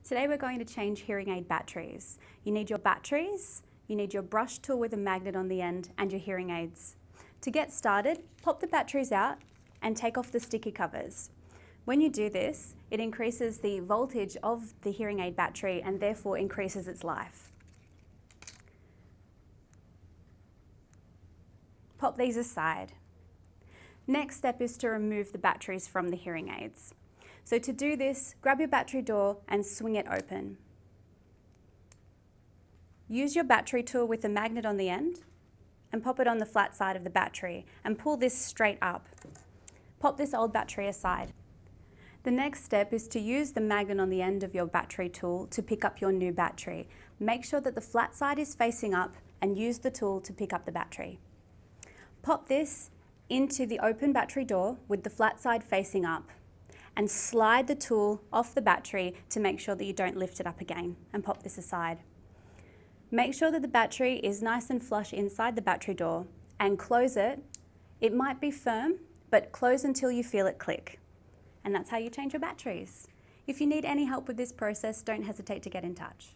Today we're going to change hearing aid batteries. You need your batteries, you need your brush tool with a magnet on the end, and your hearing aids. To get started, pop the batteries out and take off the sticky covers. When you do this, it increases the voltage of the hearing aid battery and therefore increases its life. Pop these aside. Next step is to remove the batteries from the hearing aids. So to do this, grab your battery door and swing it open. Use your battery tool with a magnet on the end and pop it on the flat side of the battery and pull this straight up. Pop this old battery aside. The next step is to use the magnet on the end of your battery tool to pick up your new battery. Make sure that the flat side is facing up and use the tool to pick up the battery. Pop this into the open battery door with the flat side facing up and slide the tool off the battery to make sure that you don't lift it up again, and pop this aside. Make sure that the battery is nice and flush inside the battery door and close it. It might be firm, but close until you feel it click. And that's how you change your batteries. If you need any help with this process, don't hesitate to get in touch.